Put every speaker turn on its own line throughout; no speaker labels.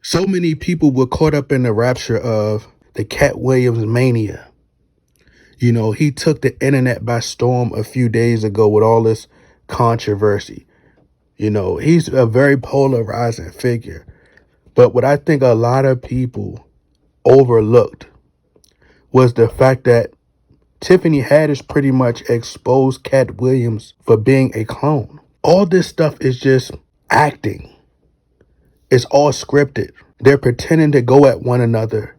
So many people were caught up in the rapture of the Katt Williams mania. You know, he took the internet by storm a few days ago with all this controversy. You know, he's a very polarizing figure. But what I think a lot of people overlooked was the fact that Tiffany Haddish pretty much exposed Katt Williams for being a clone. All this stuff is just acting. It's all scripted. They're pretending to go at one another,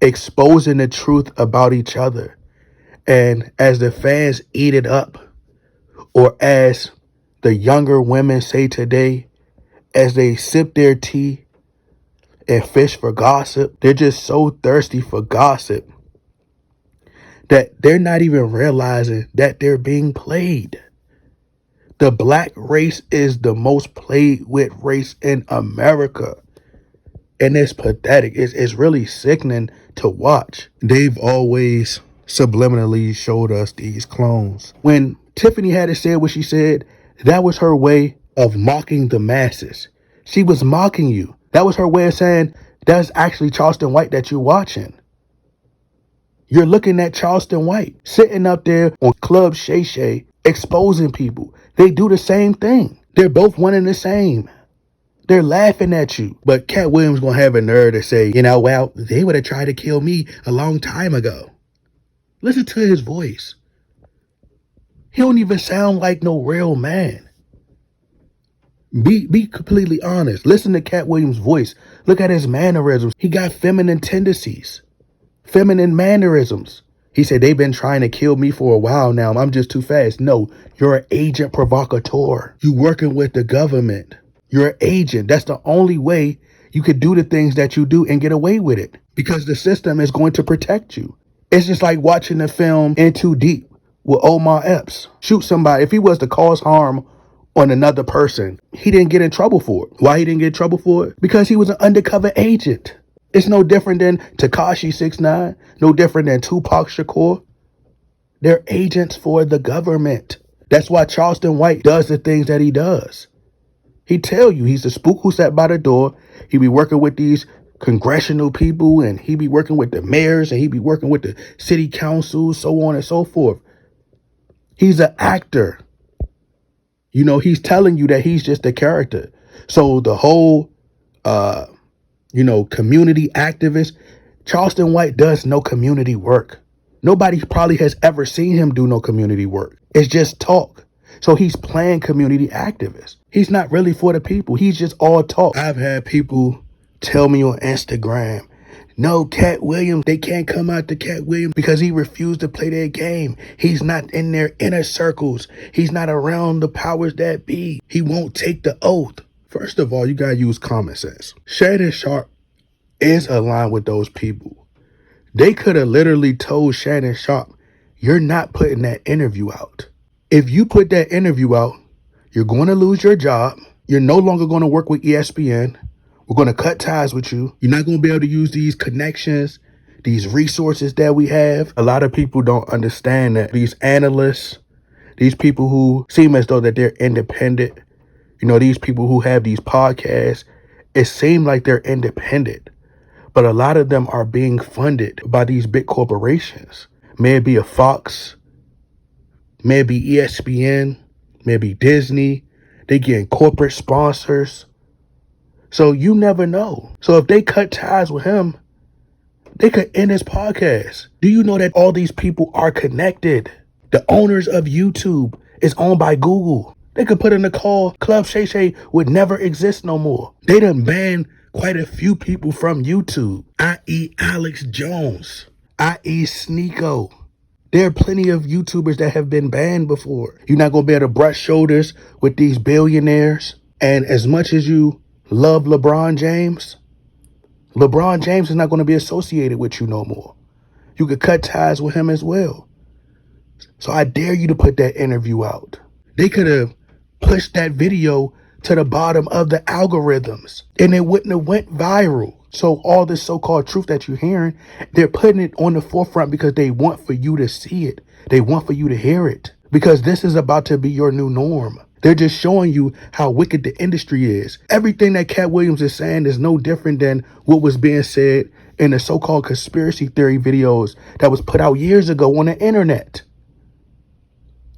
exposing the truth about each other. And as the fans eat it up, or as the younger women say today, as they sip their tea and fish for gossip, they're just so thirsty for gossip that they're not even realizing that they're being played. The black race is the most played with race in America. And it's pathetic. It's really sickening to watch. They've always subliminally showed us these clones. When Tiffany Haddish said what she said, that was her way of mocking the masses. She was mocking you. That was her way of saying, that's actually Charleston White that you're watching. You're looking at Charleston White sitting up there on Club Shay Shay, exposing people. They do the same thing. They're both one and the same. They're laughing at you. But Katt Williams gonna have a nerve to say, well, they would have tried to kill me a long time ago. Listen to his voice. He don't even sound like no real man. Be completely honest. Listen to Katt Williams' voice. Look at his mannerisms. He got feminine tendencies, feminine mannerisms. He said, they've been trying to kill me for a while now. I'm just too fast. No, you're an agent provocateur. You working with the government. You're an agent. That's the only way you could do the things that you do and get away with it, because the system is going to protect you. It's just like watching the film In Too Deep with Omar Epps. Shoot somebody. If he was to cause harm on another person, he didn't get in trouble for it. Why he didn't get in trouble for it? Because he was an undercover agent. It's no different than Tekashi 6ix9ine, no different than Tupac Shakur. They're agents for the government. That's why Charleston White does the things that he does. He tell you he's the spook who sat by the door. He be working with these congressional people, and he be working with the mayors, and he be working with the city councils, so on and so forth. He's an actor. You know, he's telling you that he's just a character. So the whole, community activist, Charleston White does no community work. Nobody probably has ever seen him do no community work. It's just talk. So he's playing community activist. He's not really for the people. He's just all talk. I've had people tell me on Instagram, no, Katt Williams, they can't come out to Katt Williams because he refused to play their game. He's not in their inner circles. He's not around the powers that be. He won't take the oath. First of all, you got to use common sense. Shannon Sharpe is aligned with those people. They could have literally told Shannon Sharpe, you're not putting that interview out. If you put that interview out, you're going to lose your job. You're no longer going to work with ESPN. We're going to cut ties with you. You're not going to be able to use these connections, these resources that we have. A lot of people don't understand that these analysts, these people who seem as though that they're independent, these people who have these podcasts, it seems like they're independent. But a lot of them are being funded by these big corporations. May it be a Fox, maybe ESPN, maybe Disney. They getting corporate sponsors. So you never know. So if they cut ties with him, they could end his podcast. Do you know that all these people are connected? The owners of YouTube is owned by Google. They could put in a call. Club Shay Shay would never exist no more. They done banned quite a few people from YouTube, i.e. Alex Jones, i.e. Sneeko. There are plenty of YouTubers that have been banned before. You're not going to be able to brush shoulders with these billionaires. And as much as you love LeBron James is not going to be associated with you no more. You could cut ties with him as well. So I dare you to put that interview out. They could have pushed that video to the bottom of the algorithms and it wouldn't have went viral. So all this so-called truth that you're hearing, they're putting it on the forefront because they want for you to see it. They want for you to hear it, because this is about to be your new norm. They're just showing you how wicked the industry is. Everything that Katt Williams is saying is no different than what was being said in the so-called conspiracy theory videos that was put out years ago on the internet.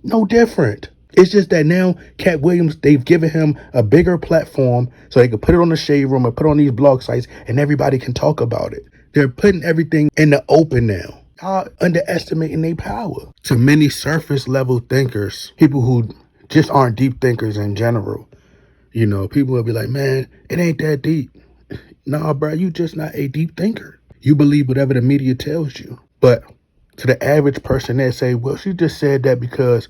No different. It's just that now Katt Williams, they've given him a bigger platform so they can put it on the Shade Room and put it on these blog sites and everybody can talk about it. They're putting everything in the open now. Y'all underestimating their power. To many surface level thinkers, people who just aren't deep thinkers in general, you know, people will be like, man, it ain't that deep. Nah, bro, you just not a deep thinker. You believe whatever the media tells you. But to the average person, they say, well, she just said that because,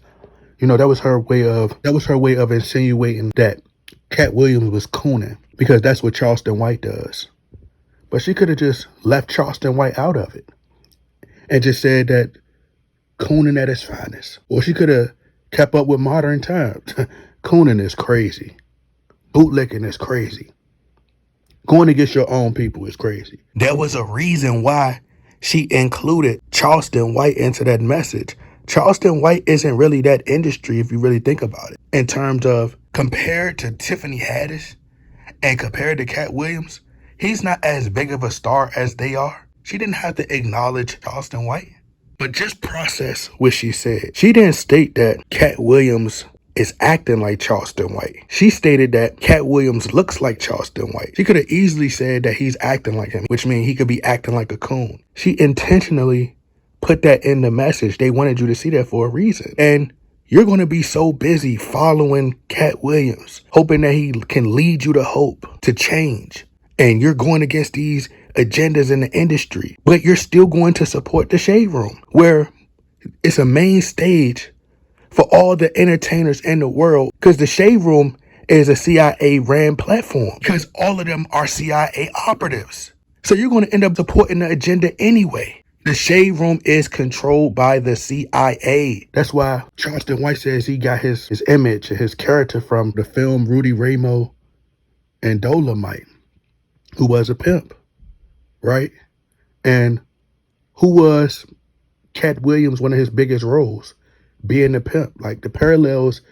you know, that was her way of insinuating that Katt Williams was cooning, because that's what Charleston White does. But she could have just left Charleston White out of it and just said that cooning at its finest. Or she could have kept up with modern times. Cooning is crazy. Bootlicking is crazy. Going against your own people is crazy. There was a reason why she included Charleston White into that message. Charleston White isn't really that industry if you really think about it. In terms of compared to Tiffany Haddish and compared to Katt Williams, he's not as big of a star as they are. She didn't have to acknowledge Charleston White. But just process what she said. She didn't state that Katt Williams is acting like Charleston White. She stated that Katt Williams looks like Charleston White. She could have easily said that he's acting like him, which means he could be acting like a coon. She intentionally put that in the message. They wanted you to see that for a reason. And you're going to be so busy following Katt Williams, hoping that he can lead you to hope, to change. And you're going against these agendas in the industry, but you're still going to support the Shade Room, where it's a main stage for all the entertainers in the world, because the Shade Room is a CIA ran platform, because all of them are CIA operatives. So you're going to end up supporting the agenda anyway. The Shade Room is controlled by the CIA. That's why Charleston White says he got his image, his character from the film Rudy Ramo and Dolomite, who was a pimp, right? And who was Katt Williams, one of his biggest roles, being a pimp. Like, the parallels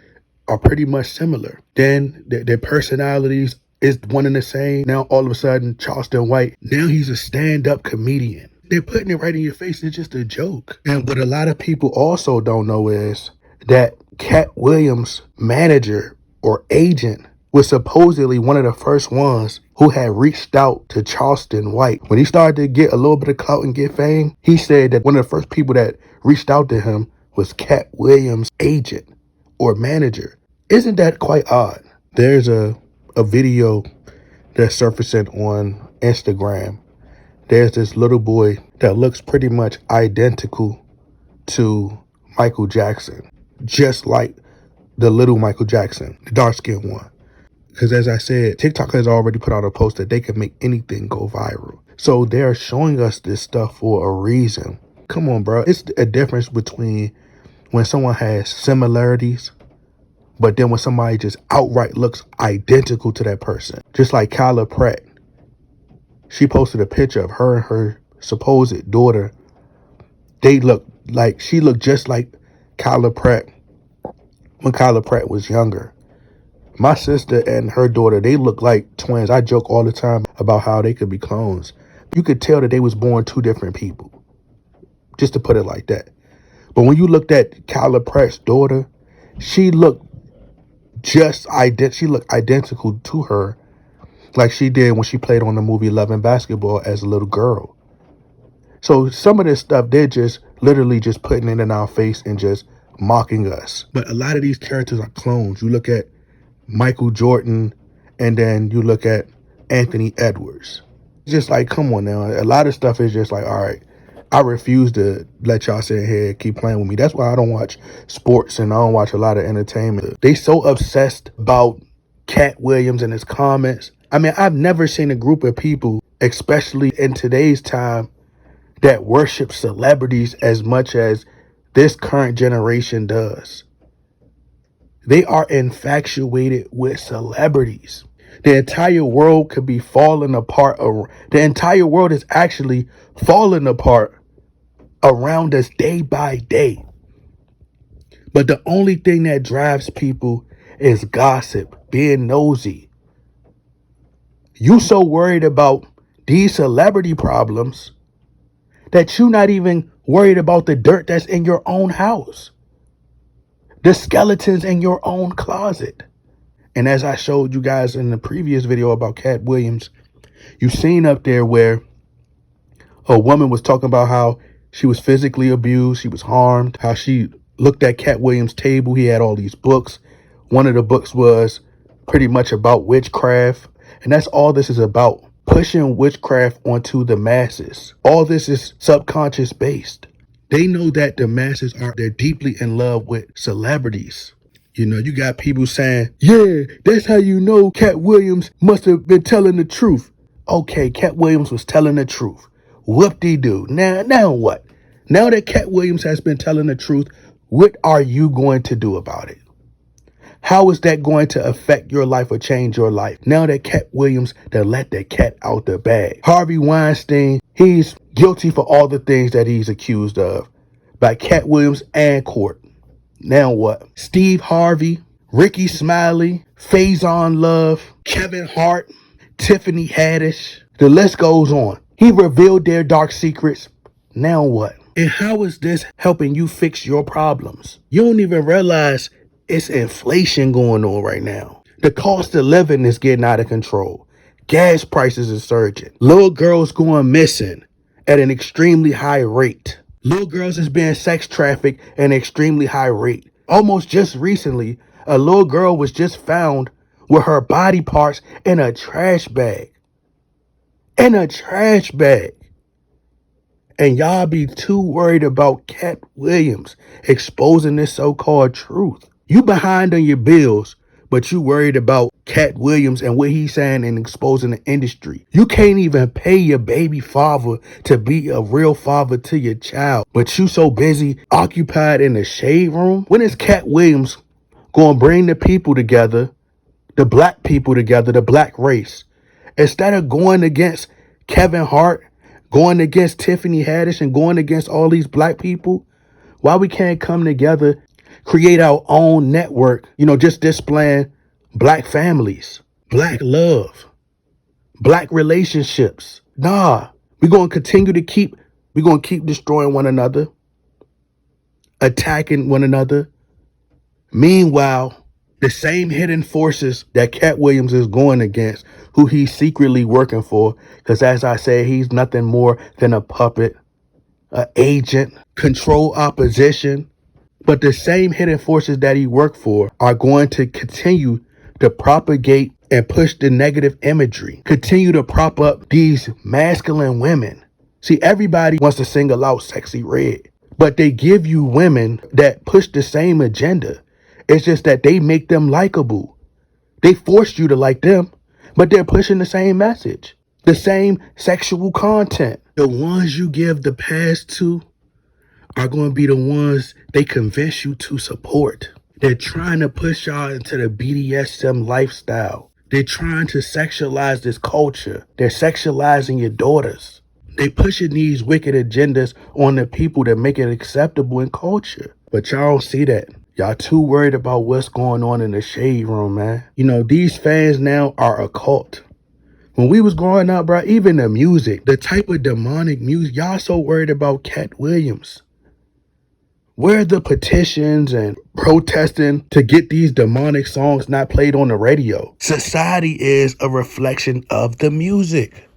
are pretty much similar. Then their personalities is one and the same. Now all of a sudden, Charleston White, now he's a stand-up comedian. They're putting it right in your face. It's just a joke. And what a lot of people also don't know is that Katt Williams' manager or agent was supposedly one of the first ones who had reached out to Charleston White. When he started to get a little bit of clout and get fame, he said that one of the first people that reached out to him was Katt Williams' agent or manager. Isn't that quite odd? There's a video that's surfacing on Instagram. There's this little boy that looks pretty much identical to Michael Jackson, just like the little Michael Jackson, the dark-skinned one. Because as I said, TikTok has already put out a post that they can make anything go viral. So they're showing us this stuff for a reason. Come on, bro. It's a difference between when someone has similarities, but then when somebody just outright looks identical to that person. Just like Kyla Pratt. She posted a picture of her and her supposed daughter. She looked just like Kyla Pratt when Kyla Pratt was younger. My sister and her daughter, they look like twins. I joke all the time about how they could be clones. You could tell that they was born two different people, just to put it like that. But when you looked at Kyla Pratt's daughter, she looked identical to her, like she did when she played on the movie Love and Basketball as a little girl. So some of this stuff, they're just literally just putting it in our face and just mocking us. But a lot of these characters are clones. You look at Michael Jordan, and then you look at Anthony Edwards. It's just like, come on now. A lot of stuff is just like, all right, I refuse to let y'all sit here and keep playing with me. That's why I don't watch sports and I don't watch a lot of entertainment. They so obsessed about Katt Williams and his comments. I mean, I've never seen a group of people, especially in today's time, that worship celebrities as much as this current generation does. They are infatuated with celebrities. The entire world could be falling apart. The entire world is actually falling apart around us day by day. But the only thing that drives people is gossip, being nosy. You so worried about these celebrity problems that you not even worried about the dirt that's in your own house, the skeletons in your own closet. And as I showed you guys in the previous video about Katt Williams, you seen up there where a woman was talking about how she was physically abused, she was harmed, how she looked at Katt Williams' table. He had all these books. One of the books was pretty much about witchcraft. And that's all this is about, pushing witchcraft onto the masses. All this is subconscious based. They know that the masses they're deeply in love with celebrities. You know, you got people saying, yeah, that's how you know Katt Williams must have been telling the truth. Okay, Katt Williams was telling the truth. Whoop-de-doo. Now what? Now that Katt Williams has been telling the truth, what are you going to do about it? How is that going to affect your life or change your life? Now that Katt Williams that let the cat out the bag. Harvey Weinstein, he's guilty for all the things that he's accused of by Katt Williams and court. Now what? Steve Harvey, Ricky Smiley, Faison Love, Kevin Hart, Tiffany Haddish. The list goes on. He revealed their dark secrets. Now what? And how is this helping you fix your problems? You don't even realize it's inflation going on right now. The cost of living is getting out of control. Gas prices are surging. Little girls going missing at an extremely high rate. Little girls is being sex trafficked at an extremely high rate. Almost just recently, a little girl was just found with her body parts in a trash bag. In a trash bag. And y'all be too worried about Katt Williams exposing this so-called truth. You behind on your bills, but you worried about Katt Williams and what he's saying and exposing the industry. You can't even pay your baby father to be a real father to your child, but you so busy occupied in the shade room. When is Katt Williams going to bring the people together, the black people together, the black race? Instead of going against Kevin Hart, going against Tiffany Haddish, and going against all these black people, why we can't come together, create our own network, just displaying black families, black love, black relationships. Nah, we're going to keep destroying one another, attacking one another. Meanwhile, the same hidden forces that Katt Williams is going against, who he's secretly working for, because as I said, he's nothing more than a puppet, an agent, control opposition. But the same hidden forces that he worked for are going to continue to propagate and push the negative imagery, continue to prop up these masculine women. See, everybody wants to single out Sexy Red, but they give you women that push the same agenda. It's just that they make them likable. They force you to like them, but they're pushing the same message, the same sexual content. The ones you give the pass to are going to be the ones they convince you to support. They're trying to push y'all into the BDSM lifestyle. They're trying to sexualize this culture. They're sexualizing your daughters. They pushing these wicked agendas on the people that make it acceptable in culture. But y'all don't see that. Y'all too worried about what's going on in the shade room, man. These fans now are a cult. When we was growing up, bro, even the music, the type of demonic music, y'all so worried about Katt Williams. Where are the petitions and protesting to get these demonic songs not played on the radio? Society is a reflection of the music.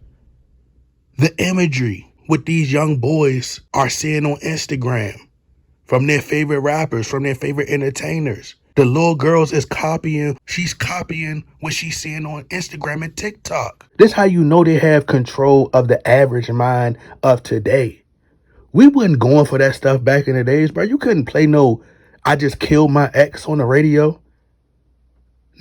The imagery what these young boys are seeing on Instagram from their favorite rappers, from their favorite entertainers. The little girls she's copying what she's seeing on Instagram and TikTok. This how you know they have control of the average mind of today. We wasn't going for that stuff back in the days, bro. You couldn't play no I Just Killed My Ex on the radio.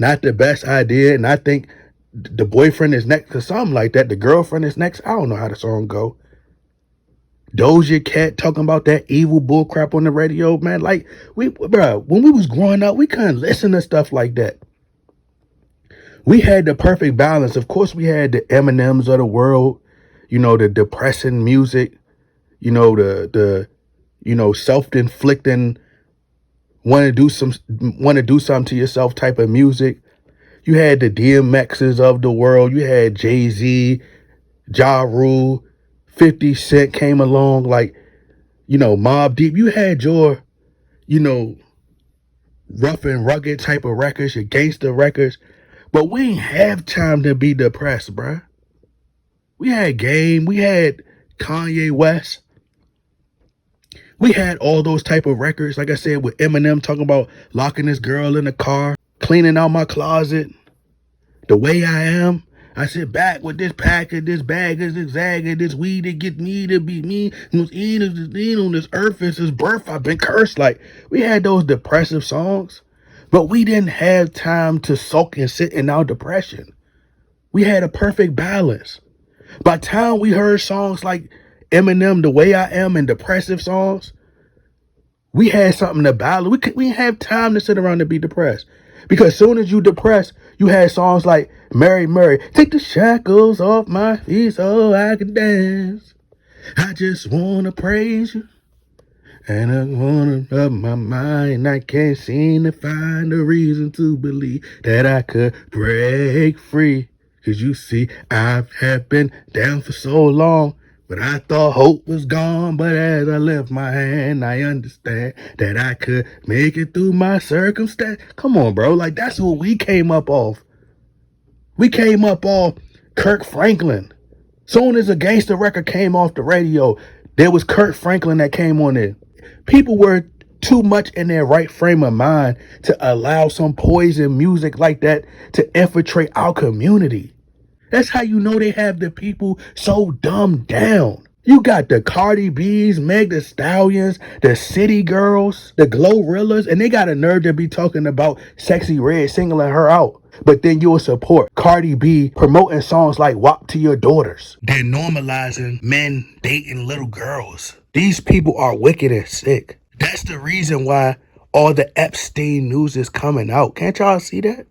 Not the best idea. And I think the boyfriend is next, or something like that. The girlfriend is next. I don't know how the song go. Doja Cat talking about that evil bullcrap on the radio, man. Like, bro, when we was growing up, we couldn't listen to stuff like that. We had the perfect balance. Of course, we had the Eminems of the world, the depressing music, the self-inflicting want to do something to yourself type of music. You had the DMXs of the world. You had Jay-Z, Ja Rule, 50 Cent came along, like, Mobb Deep. You had your, you know, rough and rugged type of records, your gangster records. But we ain't have time to be depressed, bruh. We had Game. We had Kanye West. We had all those type of records, like I said, with Eminem talking about locking his girl in the car, cleaning out my closet, the way I am. I sit back with this pack of this bag of this zag of this weed that gets me to be me. Who's eating on this earth since his birth. I've been cursed. Like, we had those depressive songs, but we didn't have time to sulk and sit in our depression. We had a perfect balance. By the time we heard songs like Eminem, The Way I Am, and depressive songs, we had something to battle. We didn't have time to sit around and be depressed. Because as soon as you depressed, you had songs like Mary Mary, take the shackles off my feet so I can dance. I just want to praise you. And I want to rub my mind. I can't seem to find a reason to believe that I could break free. Cause you see, I have been down for so long, but I thought hope was gone. But as I lift my hand, I understand that I could make it through my circumstance. Come on, bro. Like, that's what we came up off. We came up off Kirk Franklin. Soon as a gangster record came off the radio, there was Kirk Franklin that came on it. People were too much in their right frame of mind to allow some poison music like that to infiltrate our community. That's how you know they have the people so dumbed down. You got the Cardi B's, Meg the Stallions, the City Girls, the Glorillas, and they got a nerve to be talking about Sexy Red singling her out. But then you'll support Cardi B promoting songs like WAP to your daughters. They're normalizing men dating little girls. These people are wicked and sick. That's the reason why all the Epstein news is coming out. Can't y'all see that?